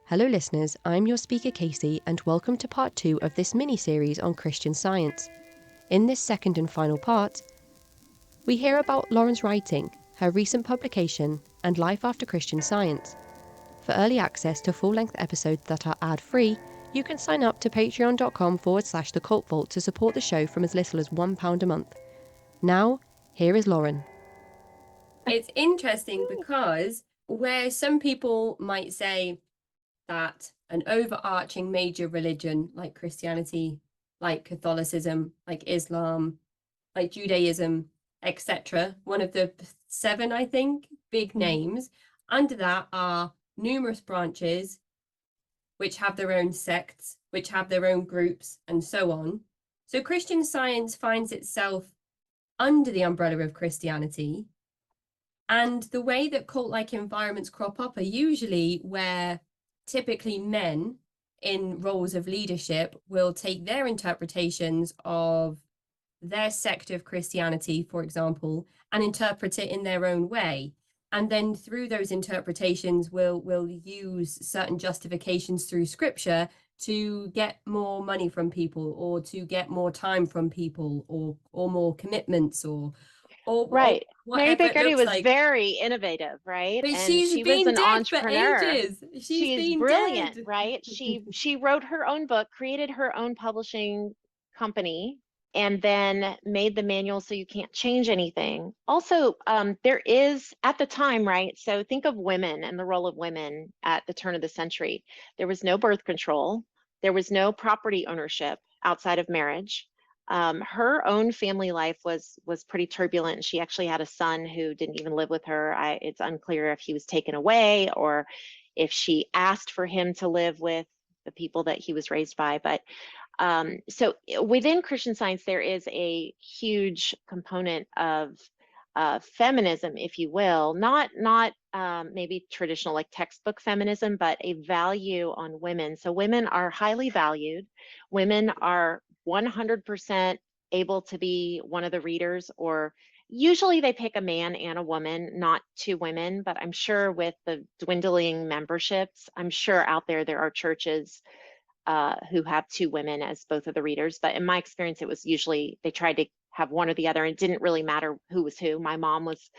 Hello listeners, I'm your speaker Casey and welcome to part 2 of this mini-series on Christian Science. In this second and final part, we hear about Lauren's writing, her recent publication, and life after Christian Science. For early access to full-length episodes that are ad-free, you can sign up to patreon.com/the Cult Vault to support the show from as little as £1 a month. Now, here is Lauren. It's interesting because where some people might say that an overarching major religion like Christianity, like Catholicism, like Islam, like Judaism, etc., one of the 7, I think, big names, under that are numerous branches which have their own sects, which have their own groups, and so on. So Christian Science finds itself under the umbrella of Christianity. And the way that cult-like environments crop up are usually where typically men in roles of leadership will take their interpretations of their sect of Christianity, for example, and interpret it in their own way. And then through those interpretations, will use certain justifications through scripture to get more money from people, or to get more time from people, or more commitments, or Right. Mary whatever it Baker looks was like. very innovative, right? But And she's she was been an dead for entrepreneur. ages. She is Been brilliant, dead. right? She wrote her own book, created her own publishing company, and then made the manual so you can't change anything. Also, there is at the time, right? So think of women and the role of women at the turn of the century. There was no birth control. There was no property ownership outside of marriage. Her own family life was pretty turbulent. She actually had a son who didn't even live with her. It's unclear if he was taken away or if she asked for him to live with the people that he was raised by. But so within Christian Science, there is a huge component of feminism, if you will, not maybe traditional like textbook feminism, but a value on women. So women are highly valued. Women are 100% able to be one of the readers, or usually they pick a man and a woman, not 2 women, but I'm sure with the dwindling memberships, I'm sure out there are churches who have 2 women as both of the readers. But in my experience, it was usually they tried to have one or the other, and it didn't really matter who was who. My mom was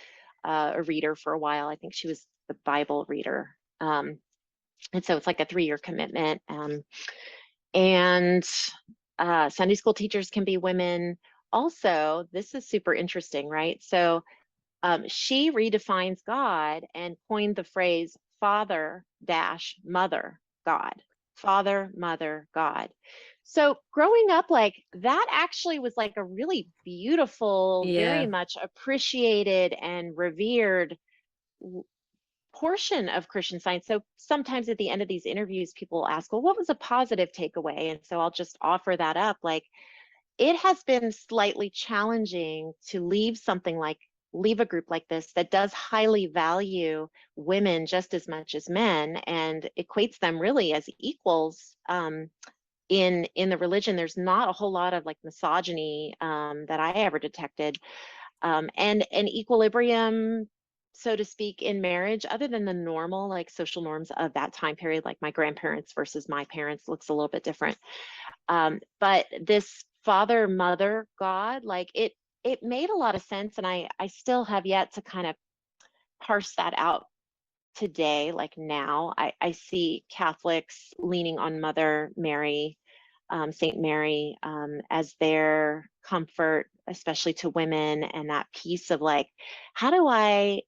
a reader for a while. I think she was the Bible reader. And so it's like a 3-year commitment. And Sunday school teachers can be women. Also, this is super interesting, right? So she redefines God and coined the phrase father dash mother God. Father, mother, God. So growing up, like that actually was like a really beautiful, very much appreciated and revered portion of Christian Science. So sometimes at the end of these interviews, people ask, well, what was a positive takeaway? And so I'll just offer that up. Like, it has been slightly challenging to leave a group like this that does highly value women just as much as men and equates them really as equals in the religion. There's not a whole lot of like misogyny that I ever detected, and an equilibrium, so to speak, in marriage, other than the normal like social norms of that time period, like my grandparents versus my parents looks a little bit different. But this father, mother, God, like it made a lot of sense. And I still have yet to kind of parse that out today. Like now I see Catholics leaning on Mother Mary, Saint Mary, as their comfort, especially to women, and that piece of like, how do I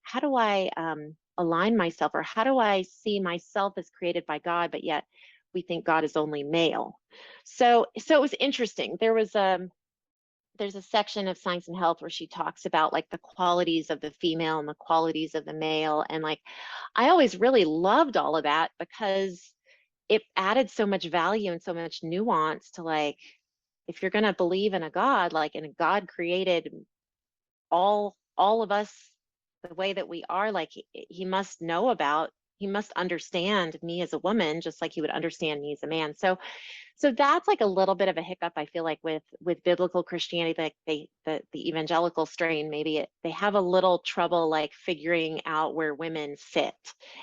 align myself, or how do I see myself as created by God, but yet we think God is only male. So it was interesting. There's a section of Science and Health where she talks about like the qualities of the female and the qualities of the male. And like, I always really loved all of that because it added so much value and so much nuance to like, if you're going to believe in a God, like, and a God created all of us the way that we are, like he must understand me as a woman just like he would understand me as a man. So that's like a little bit of a hiccup, I feel like, with biblical Christianity. Like the evangelical strain, maybe they have a little trouble like figuring out where women fit,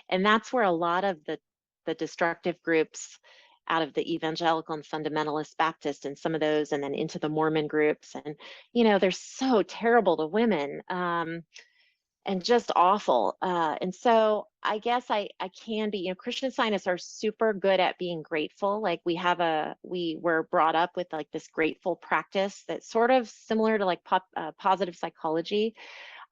and that's where a lot of the the destructive groups out of the evangelical and fundamentalist Baptist and some of those, and then into the Mormon groups. And, they're so terrible to women. And just awful. And so I guess I can be, Christian Scientists are super good at being grateful. Like we were brought up with like this grateful practice that's sort of similar to like positive psychology.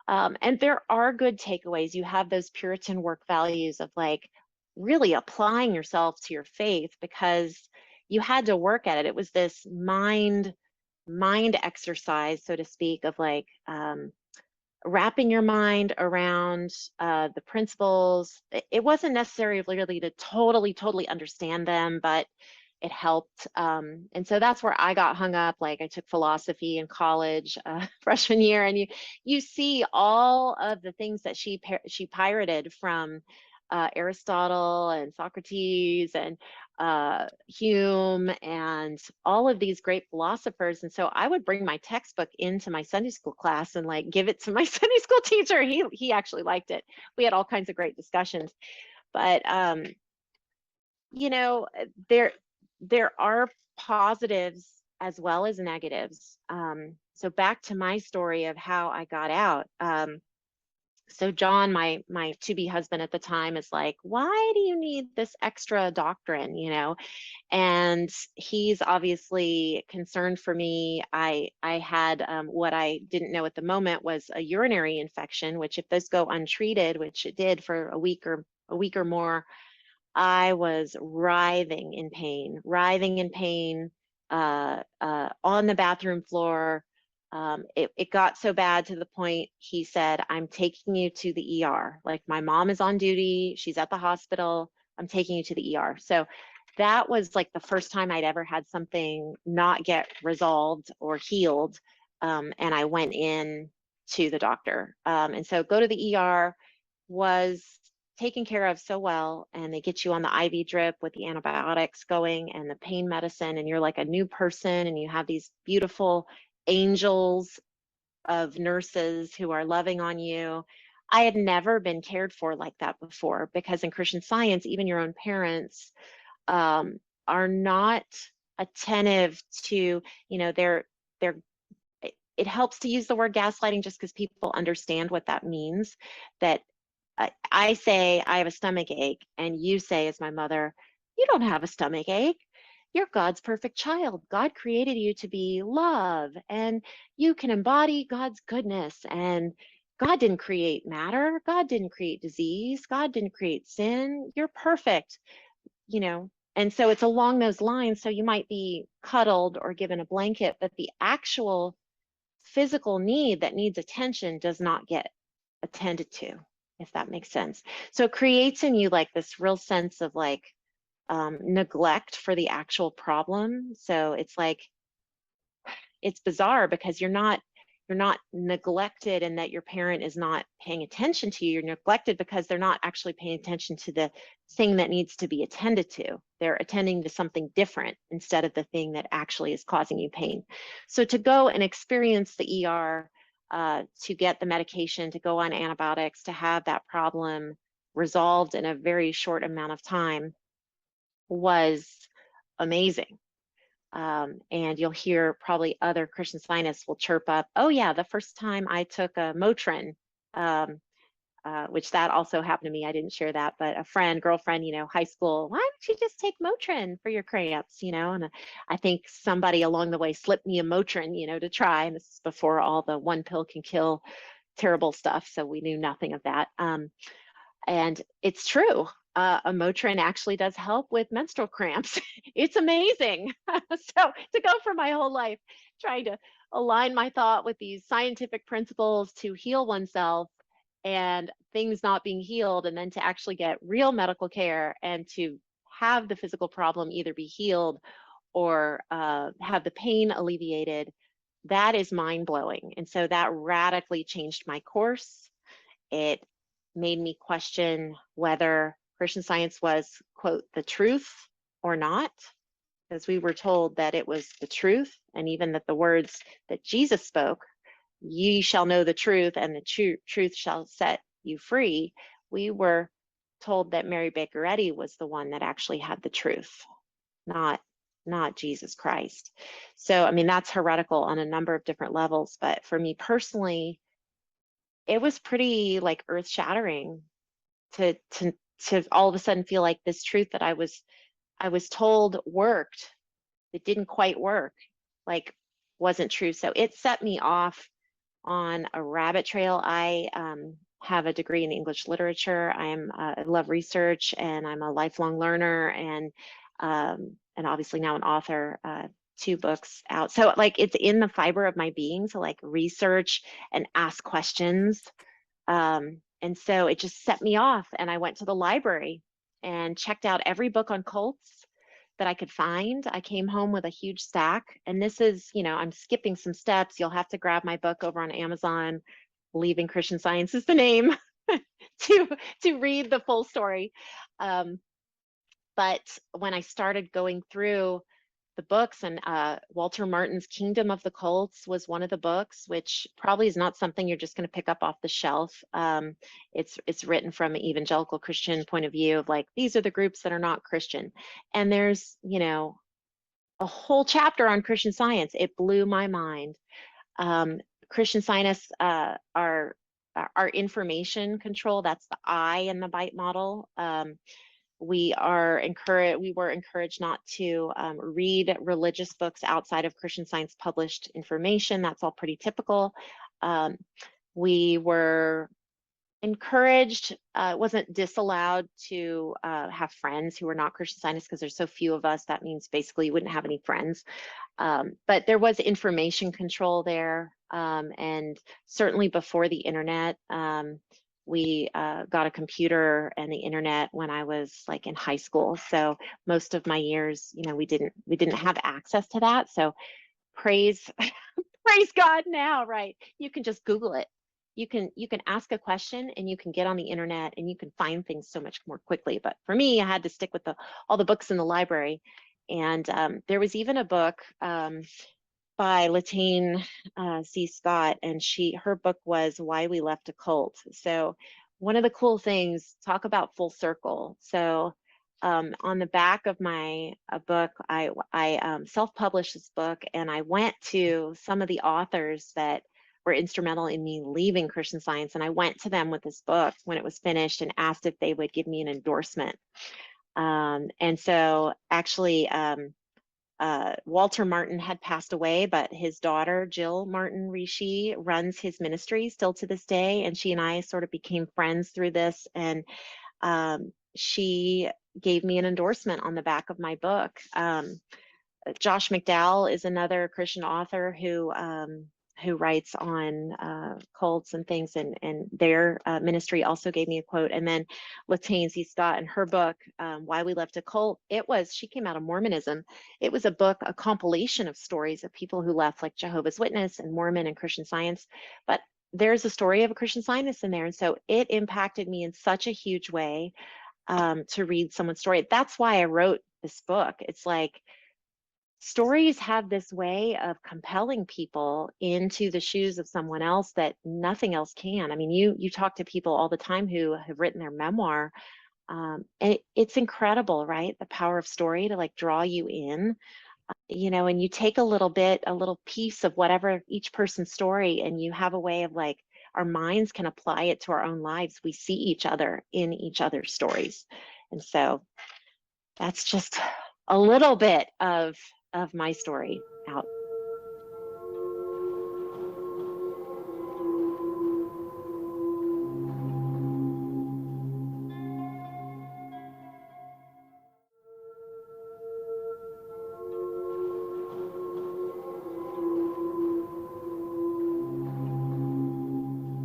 And there are good takeaways. You have those Puritan work values of like really applying yourself to your faith because you had to work at it. It was this mind exercise, so to speak, of like, wrapping your mind around the principles. It wasn't necessarily really to totally understand them, but it helped. And so that's where I got hung up. Like I took philosophy in college freshman year, and you see all of the things that she pirated from Aristotle and Socrates and Hume and all of these great philosophers. And so I would bring my textbook into my Sunday school class and like give it to my Sunday school teacher. He actually liked it. We had all kinds of great discussions. But there are positives as well as negatives. So back to my story of how I got out. So John, my to-be husband at the time, is like, why do you need this extra doctrine, And he's obviously concerned for me. I had what I didn't know at the moment was a urinary infection, which if those go untreated, which it did for a week or more, I was writhing in pain on the bathroom floor. It got so bad to the point he said, I'm taking you to the ER. Like my mom is on duty. She's at the hospital. I'm taking you to the ER. So that was like the first time I'd ever had something not get resolved or healed. And I went in to the doctor. And so go to the ER was taken care of so well, and they get you on the IV drip with the antibiotics going and the pain medicine, and you're like a new person, and you have these beautiful angels of nurses who are loving on you. I had never been cared for like that before, because in Christian Science, even your own parents are not attentive to, they're it helps to use the word gaslighting just because people understand what that means. That I say I have a stomach ache, and you say, as my mother, you don't have a stomach ache. You're God's perfect child. God created you to be love, and you can embody God's goodness. And God didn't create matter. God didn't create disease. God didn't create sin. You're perfect, And so it's along those lines. So you might be cuddled or given a blanket, but the actual physical need that needs attention does not get attended to, if that makes sense. So it creates in you like this real sense of like neglect for the actual problem. So it's like, it's bizarre because you're not neglected in that your parent is not paying attention to you. You're neglected because they're not actually paying attention to the thing that needs to be attended to. They're attending to something different instead of the thing that actually is causing you pain. So to go and experience the ER, to get the medication, to go on antibiotics, to have that problem resolved in a very short amount of time was amazing. And you'll hear probably other Christian Scientists will chirp up, oh yeah, the first time I took a Motrin, which that also happened to me. I didn't share that, but a girlfriend, high school, why don't you just take Motrin for your cramps, And I think somebody along the way slipped me a Motrin, to try. And this is before all the one pill can kill terrible stuff. So we knew nothing of that. And it's true. A Motrin actually does help with menstrual cramps. It's amazing. So to go for my whole life trying to align my thought with these scientific principles to heal oneself and things not being healed, and then to actually get real medical care and to have the physical problem either be healed or have the pain alleviated, that is mind-blowing. And so that radically changed my course. It made me question whether Christian Science was, quote, the truth or not, because we were told that it was the truth, and even that the words that Jesus spoke, ye shall know the truth, and the truth shall set you free. We were told that Mary Baker Eddy was the one that actually had the truth, not Jesus Christ. So, I mean, that's heretical on a number of different levels. But for me personally, it was pretty like earth shattering to all of a sudden feel like this truth that I was told worked, it didn't quite work, like wasn't true. So it set me off on a rabbit trail. I have a degree in English literature. I love research, and I'm a lifelong learner, and obviously now an author. 2 books out, so like it's in the fiber of my being to like research and ask questions. And so it just set me off, and I went to the library and checked out every book on cults that I could find. I came home with a huge stack, and this is, I'm skipping some steps. You'll have to grab my book over on Amazon. Leaving Christian Science is the name to read the full story. But when I started going through the books, and Walter Martin's Kingdom of the Cults was one of the books, which probably is not something you're just going to pick up off the shelf. It's written from an evangelical Christian point of view of like, these are the groups that are not Christian. And there's, a whole chapter on Christian Science. It blew my mind. Christian Scientists are information control. That's the I in the BITE model. We were encouraged not to read religious books outside of Christian Science published information. That's all pretty typical. We were encouraged, wasn't disallowed to have friends who were not Christian Scientists, because there's so few of us. That means basically you wouldn't have any friends. But there was information control there. And certainly before the internet, we got a computer and the internet when I was like in high school. So most of my years, we didn't have access to that. So praise praise God now, right? You can just Google it. You can ask a question, and you can get on the internet, and you can find things so much more quickly. But for me, I had to stick with all the books in the library. And there was even a book by Latane C. Scott, and her book was Why We Left a Cult. So one of the cool things, talk about full circle. So on the back of my book, I self-published this book, and I went to some of the authors that were instrumental in me leaving Christian Science, and I went to them with this book when it was finished and asked if they would give me an endorsement. And so actually, Walter Martin had passed away, but his daughter, Jill Martin Rishi, runs his ministry still to this day. And she and I sort of became friends through this. And she gave me an endorsement on the back of my book. Josh McDowell is another Christian author who writes on cults and things, and their ministry also gave me a quote. And then Latane C. Scott, in her book, Why We Left a Cult, she came out of Mormonism. It was a book, a compilation of stories of people who left, like Jehovah's Witness and Mormon and Christian Science. But there's a story of a Christian Scientist in there. And so it impacted me in such a huge way to read someone's story. That's why I wrote this book. It's like, stories have this way of compelling people into the shoes of someone else that nothing else can. I mean, you talk to people all the time who have written their memoir, and it's incredible, right? The power of story to like draw you in, and you take a little piece of whatever each person's story, and you have a way of like, our minds can apply it to our own lives. We see each other in each other's stories. And so that's just a little bit of my story out.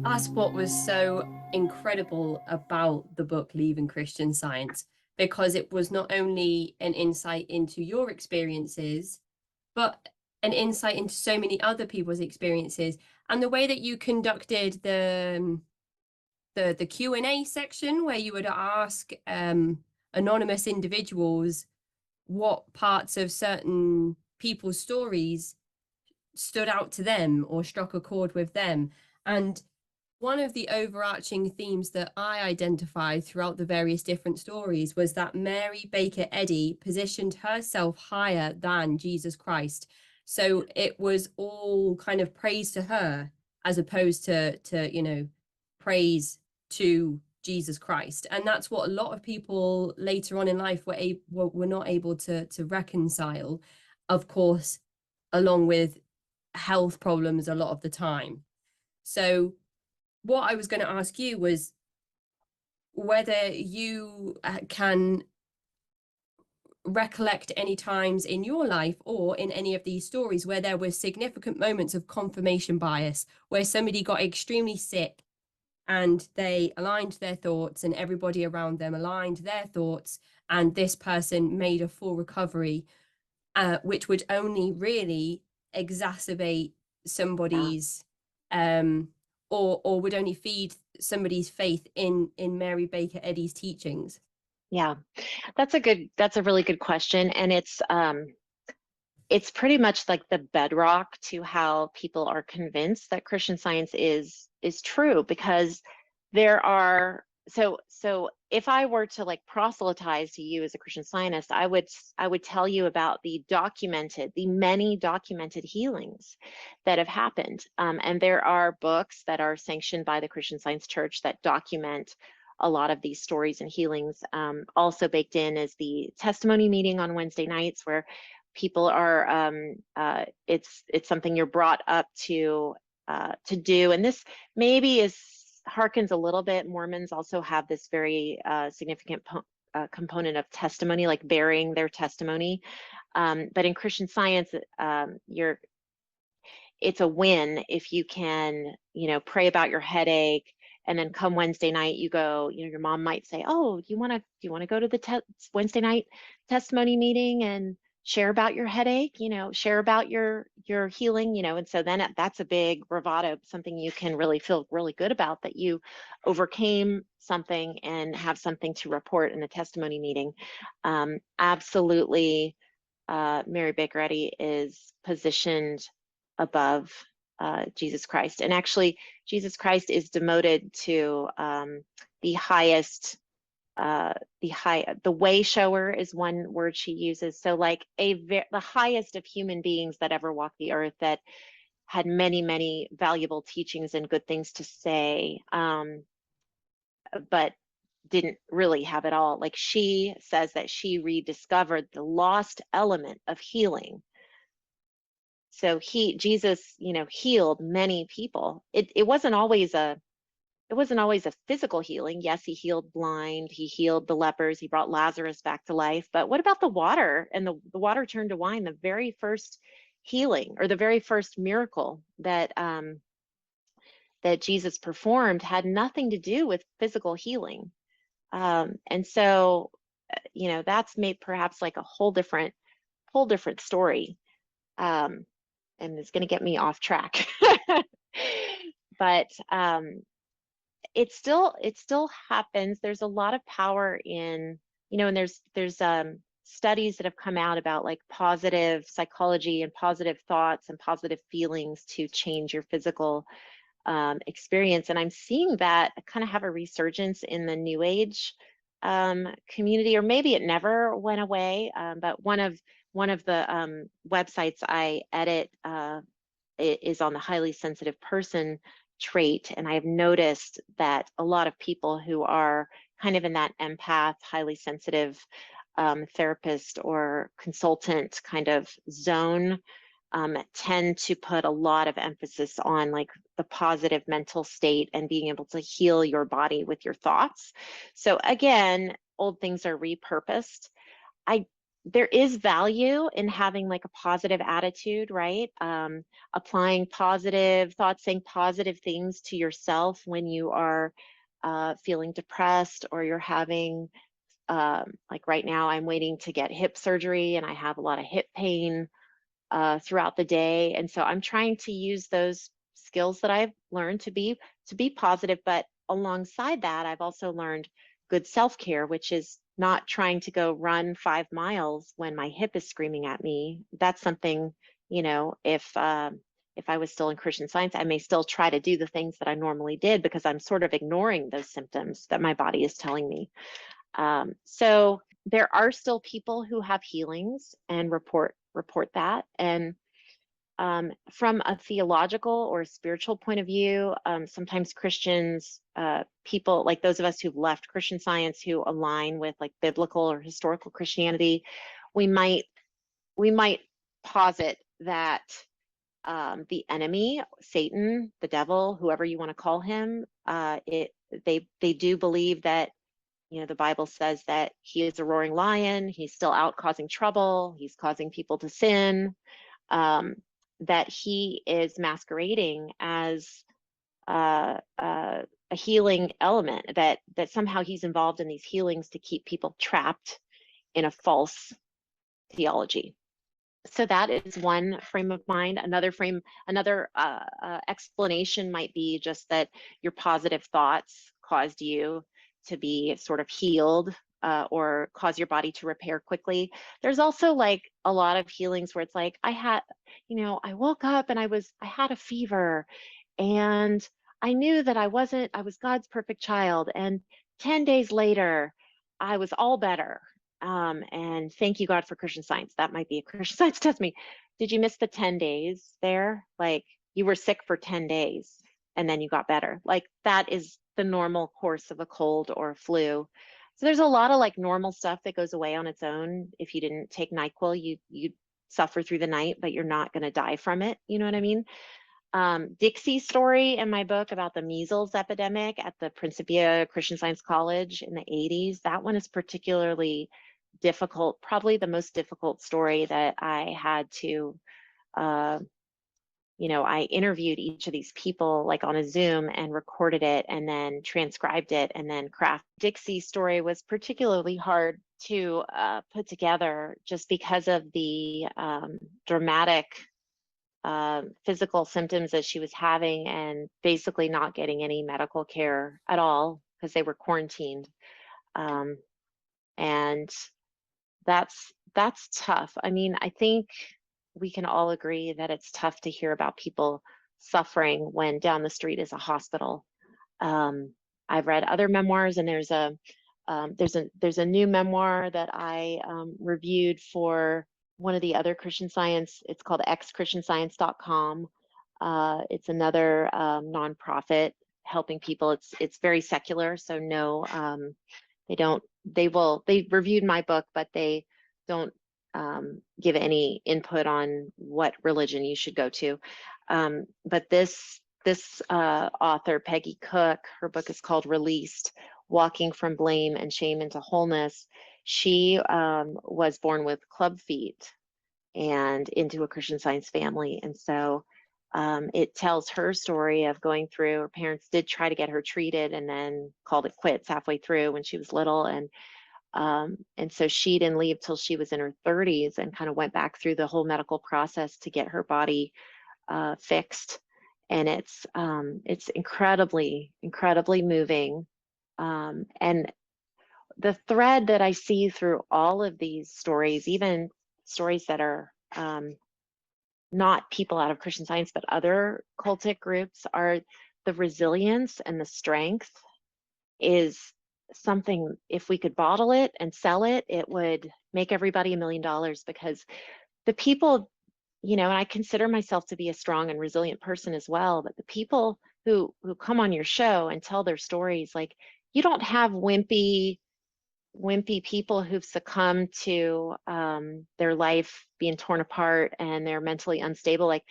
That's what was so incredible about the book Leaving Christian Science, because it was not only an insight into your experiences, but an insight into so many other people's experiences. And the way that you conducted the Q&A section, where you would ask anonymous individuals what parts of certain people's stories stood out to them or struck a chord with them. And one of the overarching themes that I identified throughout the various different stories was that Mary Baker Eddy positioned herself higher than Jesus Christ. So it was all kind of praise to her as opposed to praise to Jesus Christ. And that's what a lot of people later on in life were not able to reconcile, of course, along with health problems a lot of the time. So what I was going to ask you was whether you can recollect any times in your life or in any of these stories where there were significant moments of confirmation bias, where somebody got extremely sick and they aligned their thoughts and everybody around them aligned their thoughts, and this person made a full recovery, which would only really exacerbate somebody's or would only feed somebody's faith in Mary Baker Eddy's teachings? Yeah, that's a really good question. And it's pretty much like the bedrock to how people are convinced that Christian Science is true, because there are so if I were to like proselytize to you as a Christian Scientist, I would tell you about the many documented healings that have happened. And there are books that are sanctioned by the Christian Science Church that document a lot of these stories and healings. Also baked in is the testimony meeting on Wednesday nights, where people are it's something you're brought up to do. And this maybe harkens a little bit. Mormons also have this very significant component of testimony, like bearing their testimony. But in Christian Science, it's a win if you can, pray about your headache, and then come Wednesday night, you go, your mom might say, "Oh, do you want to go to the Wednesday night testimony meeting and share about your headache, share about your healing," and so then that's a big bravado, something you can really feel really good about, that you overcame something and have something to report in the testimony meeting. Absolutely, Mary Baker Eddy is positioned above Jesus Christ. And actually, Jesus Christ is demoted to the highest, the way shower is one word she uses. So like the highest of human beings that ever walked the earth, that had many, many valuable teachings and good things to say, but didn't really have it all. Like, she says that she rediscovered the lost element of healing. So Jesus, healed many people. It wasn't always a physical healing. Yes, he healed blind, he healed the lepers, he brought Lazarus back to life. But what about the water? And the water turned to wine, the very first healing, or the very first miracle that that Jesus performed, had nothing to do with physical healing. And so, that's made perhaps like a whole different story. And it's going to get me off track. But it still happens. There's a lot of power in, and there's studies that have come out about like positive psychology and positive thoughts and positive feelings to change your physical experience. And I'm seeing that kind of have a resurgence in the New Age community, or maybe it never went away. But one of the websites I edit is on the highly sensitive person trait. And I've noticed that a lot of people who are kind of in that empath, highly sensitive therapist or consultant kind of zone tend to put a lot of emphasis on like the positive mental state and being able to heal your body with your thoughts. So again, old things are repurposed. There is value in having like a positive attitude, right? Applying positive thoughts, saying positive things to yourself when you are feeling depressed, or you're having, like right now, I'm waiting to get hip surgery and I have a lot of hip pain throughout the day. And so I'm trying to use those skills that I've learned to be positive. But alongside that, I've also learned good self-care, which is not trying to go run 5 miles when my hip is screaming at me. That's something, if if I was still in Christian Science, I may still try to do the things that I normally did because I'm sort of ignoring those symptoms that my body is telling me. So there are still people who have healings and report that. And from a theological or spiritual point of view, sometimes Christians, people like those of us who've left Christian Science who align with like biblical or historical Christianity, we might posit that the enemy, Satan, the devil, whoever you want to call him, they do believe that, you know, the Bible says that he is a roaring lion. He's still out causing trouble. He's causing people to sin. That he is masquerading as a healing element. That somehow he's involved in these healings to keep people trapped in a false theology. So that is one frame of mind. Another explanation might be just that your positive thoughts caused you to be sort of healed or cause your body to repair quickly. There's also like a lot of healings where it's like, I woke up and I had a fever and I knew that I was God's perfect child. And 10 days later, I was all better. And thank you, God, for Christian Science. That might be a Christian Science test me. Did you miss the 10 days there? Like you were sick for 10 days and then you got better. Like that is the normal course of a cold or a flu. So there's a lot of like normal stuff that goes away on its own. If you didn't take NyQuil, you suffer through the night, but you're not going to die from it. You know what I mean? Dixie's story in my book about the measles epidemic at the Principia Christian Science College in the 80s, that one is particularly difficult, probably the most difficult story that I had to, I interviewed each of these people like on a Zoom and recorded it and then transcribed it and then craft. Dixie's story was particularly hard to put together just because of the dramatic physical symptoms that she was having and basically not getting any medical care at all because they were quarantined. And that's tough. I mean, I think we can all agree that it's tough to hear about people suffering when down the street is a hospital. I've read other memoirs, and there's a new memoir that I reviewed for one of the other Christian Science. It's called xchristianscience.com. It's another nonprofit helping people. It's very secular, so no, they reviewed my book, but they don't give any input on what religion you should go to. But this author, Peggy Cook, her book is called Released: Walking from Blame and Shame into Wholeness. She was born with club feet and into a Christian Science family. And so it tells her story of going through, her parents did try to get her treated and then called it quits halfway through when she was little. And so she didn't leave till she was in her 30s and kind of went back through the whole medical process to get her body fixed. And it's incredibly, incredibly moving. And the thread that I see through all of these stories, even stories that are not people out of Christian Science, but other cultic groups, are the resilience and the strength is something, if we could bottle it and sell it, it would make everybody $1 million, because the people, and I consider myself to be a strong and resilient person as well, but the people who come on your show and tell their stories, like, you don't have wimpy people who've succumbed to their life being torn apart and they're mentally unstable. Like,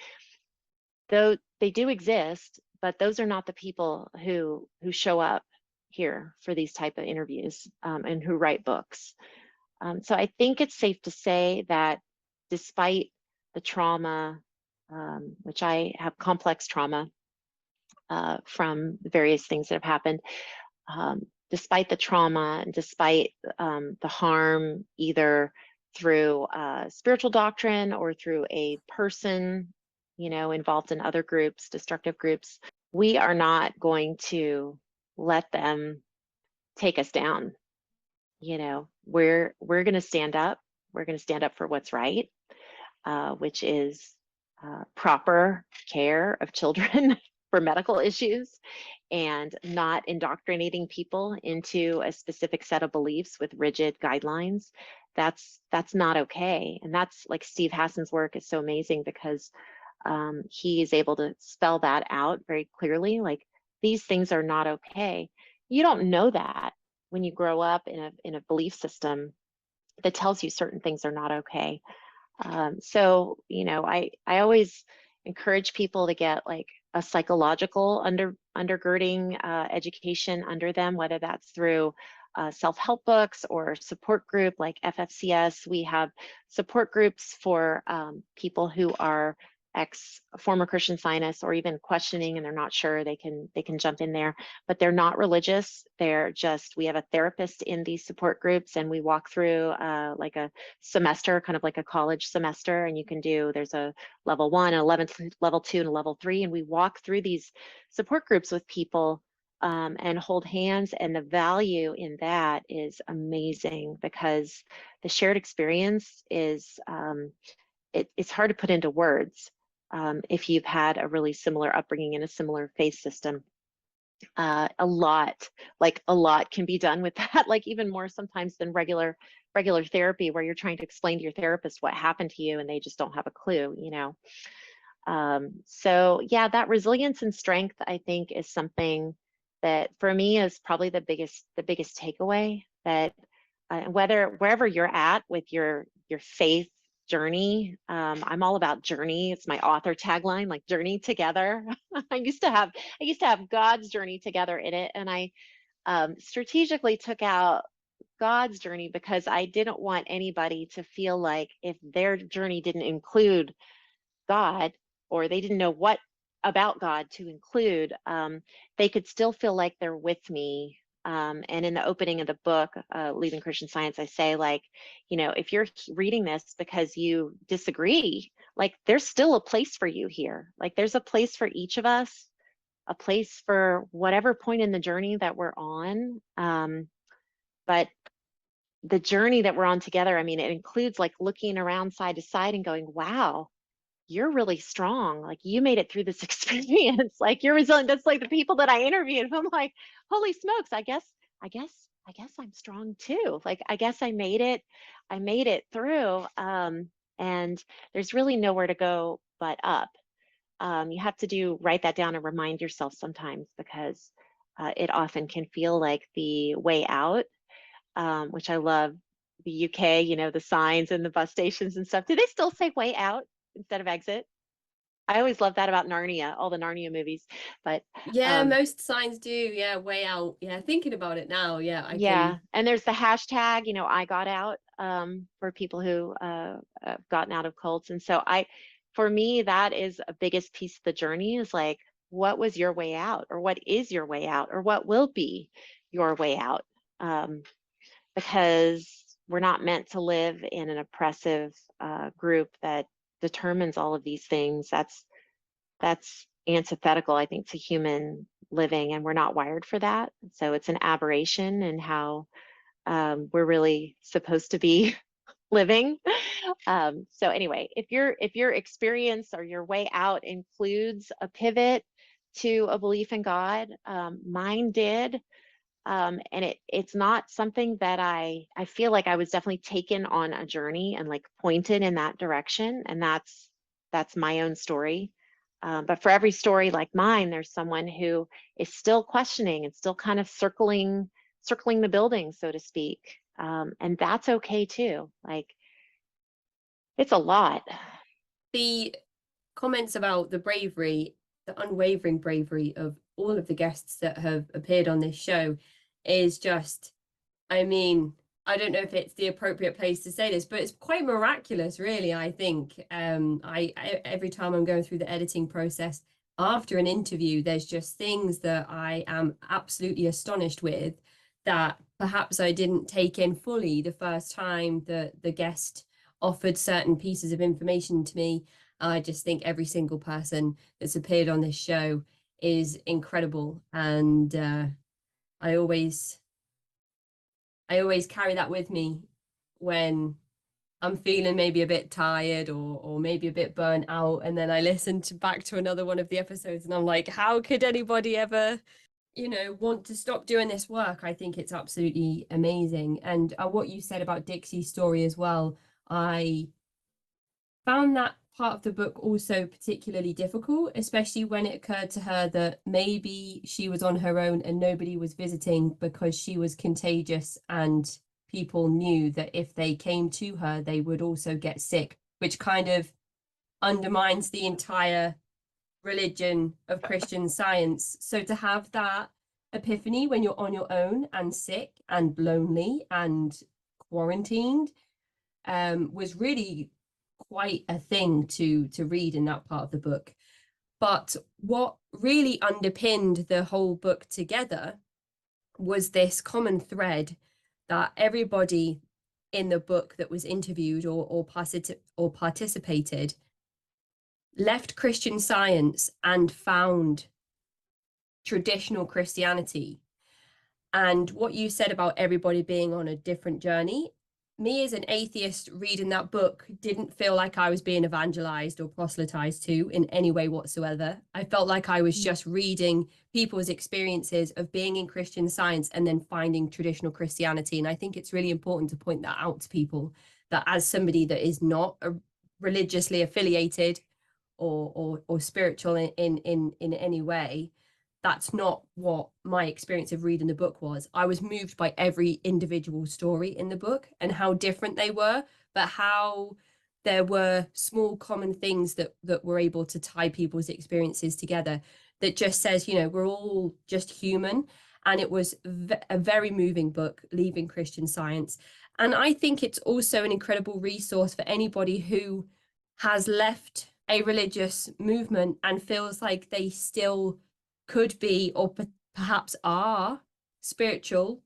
though they do exist, but those are not the people who show up here for these type of interviews and who write books. So I think it's safe to say that despite the trauma, which I have complex trauma from the various things that have happened, despite the trauma and despite the harm, either through spiritual doctrine or through a person, involved in other groups, destructive groups, we are not going to let them take us down. We're going to stand up. We're going to stand up for what's right, which is proper care of children for medical issues, and not indoctrinating people into a specific set of beliefs with rigid guidelines. That's not okay. And that's like Steve Hassan's work is so amazing because he is able to spell that out very clearly. Like, these things are not okay. You don't know that when you grow up in a belief system that tells you certain things are not okay. So, you know, I always encourage people to get like a psychological undergirding education under them, whether that's through self-help books or support group like FFCS. We have support groups for people who are former Christian Scientists or even questioning and they're not sure. They can jump in there, but they're not religious. They're just, we have a therapist in these support groups, and we walk through like a semester, kind of like a college semester, and you can do, there's a level 1, an 11th, level 2, and a level 3, and we walk through these support groups with people and hold hands. And the value in that is amazing because the shared experience is, it's hard to put into words if you've had a really similar upbringing in a similar faith system. A lot can be done with that, like even more sometimes than regular therapy, where you're trying to explain to your therapist what happened to you and they just don't have a clue, you know. So yeah, that resilience and strength, I think, is something that for me is probably the biggest takeaway. That wherever you're at with your faith journey, I'm all about journey. It's my author tagline, like journey together. I used to have God's journey together in it, and I strategically took out God's journey because I didn't want anybody to feel like if their journey didn't include God, or they didn't know what about God to include, they could still feel like they're with me. And in the opening of the book, Leaving Christian Science, I say, like, you know, if you're reading this because you disagree, like, there's still a place for you here. Like, there's a place for each of us, a place for whatever point in the journey that we're on. But the journey that we're on together, I mean, it includes like looking around side to side and going, wow, you're really strong. Like, you made it through this experience. Like, you're resilient. That's like the people that I interviewed. I'm like, holy smokes, I guess I'm strong too. Like, I guess I made it through. And there's really nowhere to go but up. You have to write that down and remind yourself sometimes, because it often can feel like the way out, which I love. The UK, you know, the signs and the bus stations and stuff. Do they still say way out instead of exit? I always love that about Narnia, all the Narnia movies. But Yeah, most signs do. Yeah, way out. Yeah, thinking about it now. Yeah, I yeah, can. and there's the hashtag, you know, I got out, for people who have gotten out of cults. And so for me, that is a biggest piece of the journey, is like, what was your way out, or what is your way out, or what will be your way out? Because we're not meant to live in an oppressive group that determines all of these things. That's antithetical, I think, to human living, and we're not wired for that. So it's an aberration in how we're really supposed to be living. So anyway, if your experience or your way out includes a pivot to a belief in God, mine did. And it's not something that I feel like I was definitely taken on a journey and like pointed in that direction, and that's my own story. But for every story like mine, there's someone who is still questioning and still kind of circling the building, so to speak. And that's okay too. Like, it's a lot. The comments about the bravery, the unwavering bravery of all of the guests that have appeared on this show is just, I mean, I don't know if it's the appropriate place to say this, but it's quite miraculous, really, I think. Every time I'm going through the editing process after an interview, there's just things that I am absolutely astonished with that perhaps I didn't take in fully the first time that the guest offered certain pieces of information to me. I just think every single person that's appeared on this show is incredible, and I always carry that with me when I'm feeling maybe a bit tired or maybe a bit burnt out, and then I listen to back to another one of the episodes and I'm like, how could anybody ever, want to stop doing this work? I think it's absolutely amazing. And what you said about Dixie's story as well, I found that part of the book also particularly difficult, especially when it occurred to her that maybe she was on her own and nobody was visiting because she was contagious, and people knew that if they came to her, they would also get sick, which kind of undermines the entire religion of Christian Science. So to have that epiphany when you're on your own and sick and lonely and quarantined was really quite a thing to read in that part of the book. But what really underpinned the whole book together was this common thread that everybody in the book that was interviewed or participated left Christian Science and found traditional Christianity. And what you said about everybody being on a different journey, me as an atheist reading that book didn't feel like I was being evangelized or proselytized to in any way whatsoever. I felt like I was just reading people's experiences of being in Christian Science and then finding traditional Christianity. And I think it's really important to point that out to people, that as somebody that is not religiously affiliated or spiritual in any way, that's not what my experience of reading the book was. I was moved by every individual story in the book and how different they were, but how there were small common things that were able to tie people's experiences together, that just says, we're all just human. And it was a very moving book, Leaving Christian Science. And I think it's also an incredible resource for anybody who has left a religious movement and feels like they still could be or perhaps are spiritual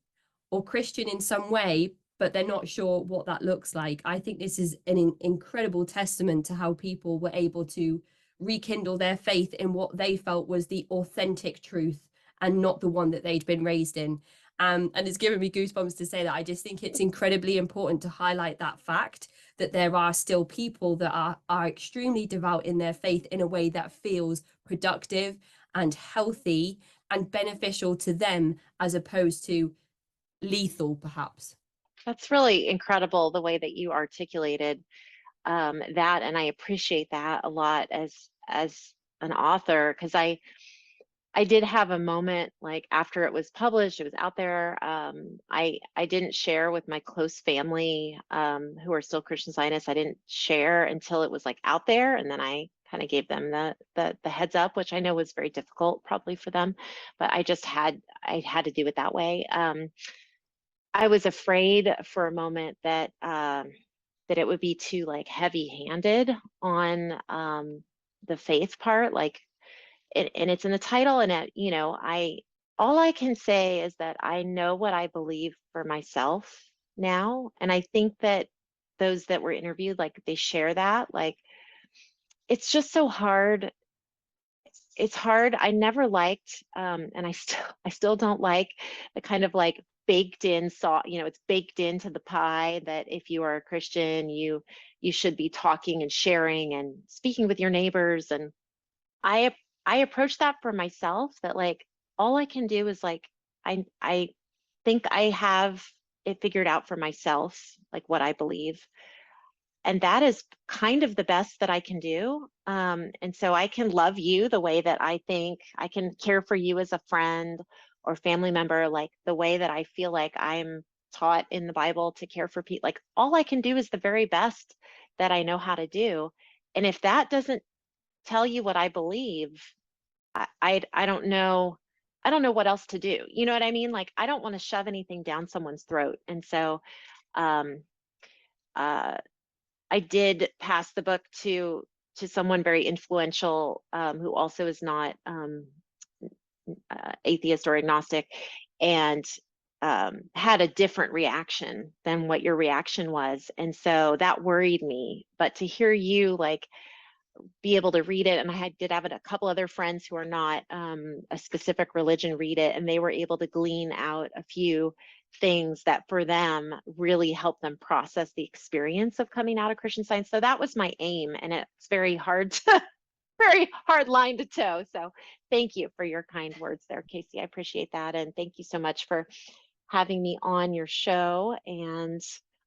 or Christian in some way, but they're not sure what that looks like. I think this is an incredible testament to how people were able to rekindle their faith in what they felt was the authentic truth and not the one that they'd been raised in. And it's given me goosebumps to say that. I just think it's incredibly important to highlight that fact, that there are still people that are extremely devout in their faith in a way that feels productive and healthy and beneficial to them, as opposed to lethal, perhaps. That's really incredible the way that you articulated that, and I appreciate that a lot as an author, because I did have a moment, like after it was published, it was out there. I didn't share with my close family who are still Christian Scientists. I didn't share until it was like out there, and then I kind of gave them the heads up, which I know was very difficult probably for them, but I had to do it that way. I was afraid for a moment that that it would be too like heavy-handed on the faith part, like. And it's in the title, and all I can say is that I know what I believe for myself now, and I think that those that were interviewed, like they share that. Like it's just so hard. It's hard. I never liked, and I still don't like the kind of like baked in it's baked into the pie that if you are a Christian, you should be talking and sharing and speaking with your neighbors. And I I approach that for myself, that like all I can do is like I think I have it figured out for myself, like what I believe. And that is kind of the best that I can do. And so I can love you the way that I think I can care for you as a friend or family member, like the way that I feel like I'm taught in the Bible to care for people. Like all I can do is the very best that I know how to do. And if that doesn't tell you what I believe, I don't know. I don't know what else to do. You know what I mean? Like I don't want to shove anything down someone's throat. And so um, uh, I did pass the book to someone very influential who also is not atheist or agnostic, and had a different reaction than what your reaction was. And so that worried me. But to hear you like be able to read it, and did have a couple other friends who are not a specific religion read it, and they were able to glean out a few things that for them really help them process the experience of coming out of Christian Science. So that was my aim, and it's very hard to very hard line to toe. So thank you for your kind words there, Casey. I appreciate that. And thank you so much for having me on your show and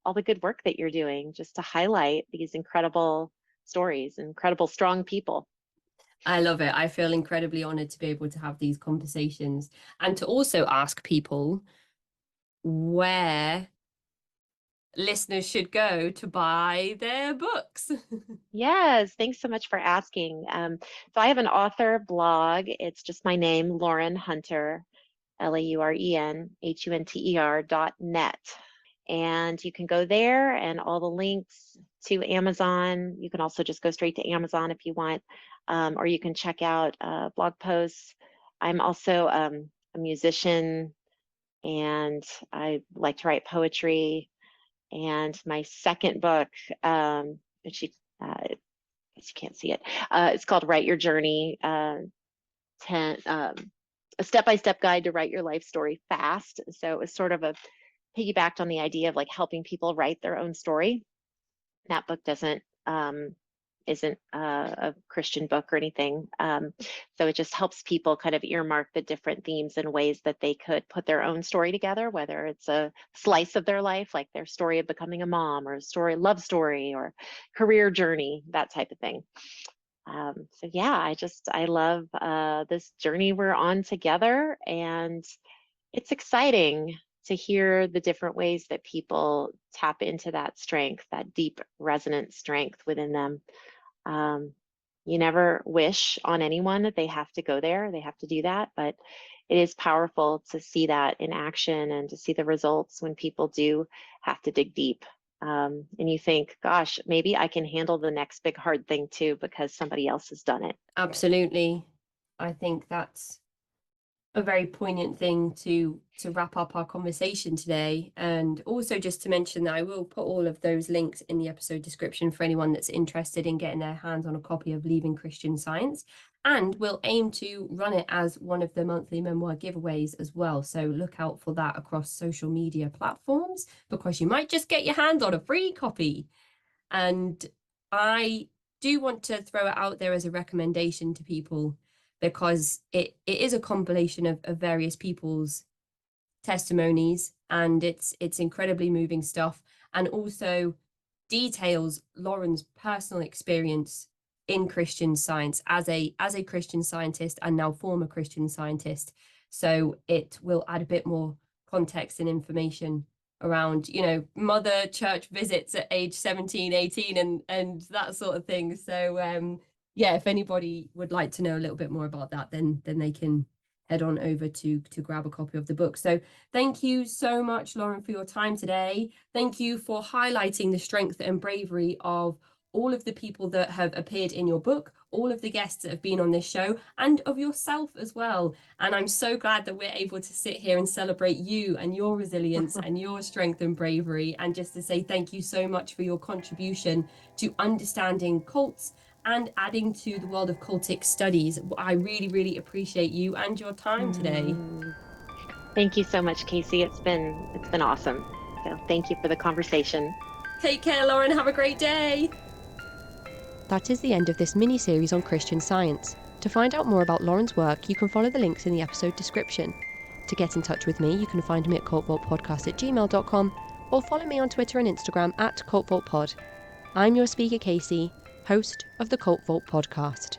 all the good work that you're doing just to highlight these incredible stories, incredible, strong people. I love it. I feel incredibly honored to be able to have these conversations and to also ask people where listeners should go to buy their books. Yes, thanks so much for asking. So I have an author blog. It's just my name, Lauren Hunter, LaurenHunter.net. And you can go there and all the links to Amazon. You can also just go straight to Amazon if you want, or you can check out blog posts. I'm also a musician, and I like to write poetry. And my second book, which you can't see it, it's called Write Your Journey, 10, a step-by-step guide to write your life story fast. So it was sort of a piggybacked on the idea of like helping people write their own story. That book isn't a Christian book or anything. So it just helps people kind of earmark the different themes and ways that they could put their own story together, whether it's a slice of their life, like their story of becoming a mom, or a love story, or career journey, that type of thing. So yeah, I love this journey we're on together, and it's exciting to hear the different ways that people tap into that strength, that deep resonant strength within them. You never wish on anyone that they have to go there, they have to do that, but it is powerful to see that in action and to see the results when people do have to dig deep. And you think, gosh, maybe I can handle the next big hard thing too because somebody else has done it. Absolutely. I think that's a very poignant thing to wrap up our conversation today. And also just to mention that I will put all of those links in the episode description for anyone that's interested in getting their hands on a copy of Leaving Christian Science. And we'll aim to run it as one of the monthly memoir giveaways as well. So look out for that across social media platforms, because you might just get your hands on a free copy. And I do want to throw it out there as a recommendation to people, because it is a compilation of various people's testimonies, and it's incredibly moving stuff, and also details Lauren's personal experience in Christian Science as a Christian Scientist and now former Christian Scientist. So it will add a bit more context and information around, mother church visits at age 17, 18 and that sort of thing. So yeah, if anybody would like to know a little bit more about that, then they can head on over to grab a copy of the book. So thank you so much, Lauren, for your time today. Thank you for highlighting the strength and bravery of all of the people that have appeared in your book, all of the guests that have been on this show, and of yourself as well. And I'm so glad that we're able to sit here and celebrate you and your resilience and your strength and bravery, and just to say thank you so much for your contribution to understanding cults and adding to the world of cultic studies. I really, really appreciate you and your time today. Thank you so much, Casey. It's been awesome. So thank you for the conversation. Take care, Lauren. Have a great day. That is the end of this mini-series on Christian Science. To find out more about Lauren's work, you can follow the links in the episode description. To get in touch with me, you can find me at cultvaultpodcast@gmail.com or follow me on Twitter and Instagram @cultvaultpod. I'm your speaker, Casey, host of the Cult Vault podcast.